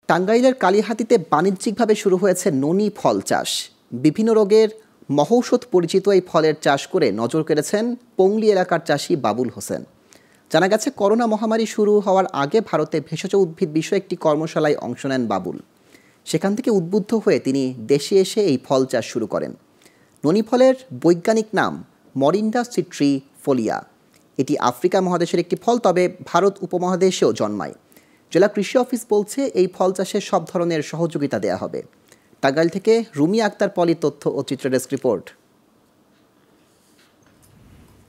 টাঙ্গাইলের কালিহাতীতে বাণিজ্যিকভাবে শুরু হয়েছে ননি ফল চাষ। বিভিন্ন রোগের মহৌষধ পরিচিত এই ফলের চাষ করে নজর কেড়েছেন পংলি এলাকার চাষি বাবুল হোসেন। জানা গেছে, করোনা মহামারী শুরু হওয়ার আগে ভারতে ভেষজ উদ্ভিদ বিষয়ে একটি কর্মশালায় অংশ নেন বাবুল। সেখান থেকে উদ্বুদ্ধ হয়ে তিনি দেশে এসে এই ফল চাষ শুরু করেন। ননি ফলের বৈজ্ঞানিক নাম মরিন্ডা সিট্রিফোলিয়া। এটি আফ্রিকা মহাদেশের একটি ফল, তবে ভারত উপমহাদেশেও জন্মায়। জেলা কৃষি অফিস বলছে, এই ফল চাষে সব ধরনের সহযোগিতা দেয়া হবে। টাঙ্গাইল থেকে রুমি আক্তার পলির তথ্য ও চিত্র ডেস্ক রিপোর্ট।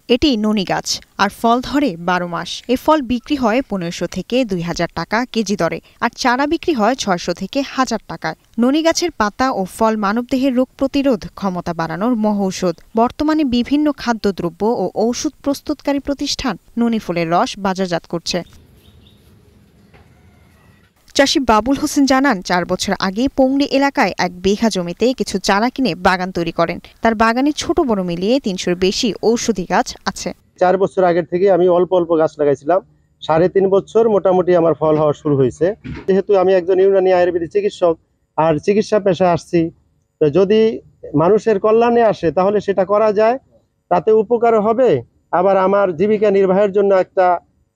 এটি ননি গাছ আর ফল ধরে 12 মাস। এই ফল বিক্রি হয় 1500 থেকে 2000 টাকা কেজি দরে, আর চারা বিক্রি হয় 600 থেকে 1000 টাকায়। ননি গাছের পাতা ও ফল মানবদেহের রোগ প্রতিরোধ ক্ষমতা বাড়ানোর মহৌষধ। বর্তমানে বিভিন্ন খাদ্যদ্রব্য ও ঔষধ প্রস্তুতকারী প্রতিষ্ঠান ননি ফুলের রস বাজারজাত করছে। চাষি বাবুল হোসেন জানান, 4 বছর আগে পংলি এলাকায় 1 বিঘা জমিতে কিছু চারা কিনে বাগান তৈরি করেন। তার বাগানে ছোট বড় মিলিয়ে 300-এর বেশি ঔষধি গাছ আছে। 4 বছর আগের থেকে আমি অল্প অল্প গাছ লাগাইছিলাম। 3.5 বছর মোটামুটি আমার ফল হওয়া শুরু হয়েছে। যেহেতু আমি একজন ইউনানি আয়ুর্বেদিক চিকিৎসক আর চিকিৎসা পেশায় আসছি, তো যদি মানুষের কল্যাণে আসে তাহলে সেটা করা যায়, তাতে উপকার হবে, আবার আমার জীবিকা নির্বাহের জন্য একটা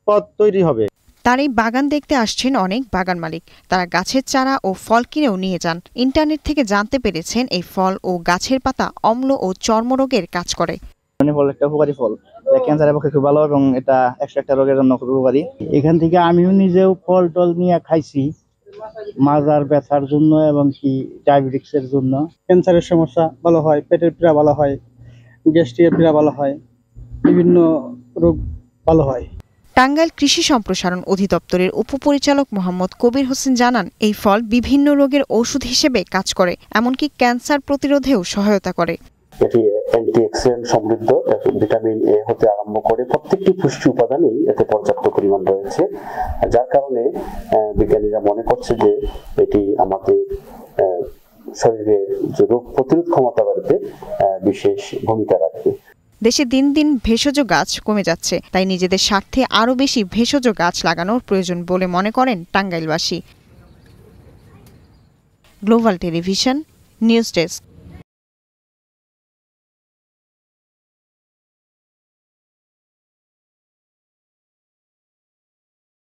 পথ তৈরি হবে। তার এই বাগান দেখতে আসছেন অনেক বাগান মালিক। তারা গাছের চারা ও ফল কিনেও নিয়ে যান। ইন্টারনেট থেকে জানতে পেরেছেন এই ফল ও গাছের পাতা অম্ল ও চর্মরোগের কাজ করে। ননি ফল একটা উপকারী ফল, ক্যান্সারের পক্ষে খুব ভালো এবং এটা 101টা রোগের জন্য খুব উপকারী। এখান থেকে আমিও নিজেও ফল টল নিয়ে খাইছি, মাজার ব্যথার জন্য এবং কি ডায়াবেটিক্সের জন্য। ক্যান্সারের সমস্যা ভালো হয়, পেটের পীড়া ভালো হয়, গ্যাস্ট্রিকের পীড়া ভালো হয়, বিভিন্ন রোগ ভালো হয়। টাঙ্গাইল কৃষি সম্প্রসারণ অধিদপ্তরের উপপরিচালক মোহাম্মদ কবির হোসেন জানান, এই ফল বিভিন্ন রোগের ওষুধ হিসেবে কাজ করে, এমনকি ক্যান্সার প্রতিরোধেও সহায়তা করে। এটি অ্যান্টিঅক্সিডেন্ট সমৃদ্ধ, ভিটামিন এ হতে আরম্ভ করে প্রত্যেকটি পুষ্টি উপাদানই এতে পর্যাপ্ত পরিমাণ রয়েছে, যার কারণে বিজ্ঞানীরা মনে করছে যে এটি আমাদের শরীরে যে রোগ প্রতিরোধ ক্ষমতা বাড়াতে বিশেষ ভূমিকা রাখবে। দেশে দিন দিন ভেষজ গাছ কমে যাচ্ছে, তাই নিজেদের স্বার্থে আরও বেশি ভেষজ গাছ লাগানোর প্রয়োজন বলে মনে করেন টাঙ্গাইলবাসী। Global television news desk.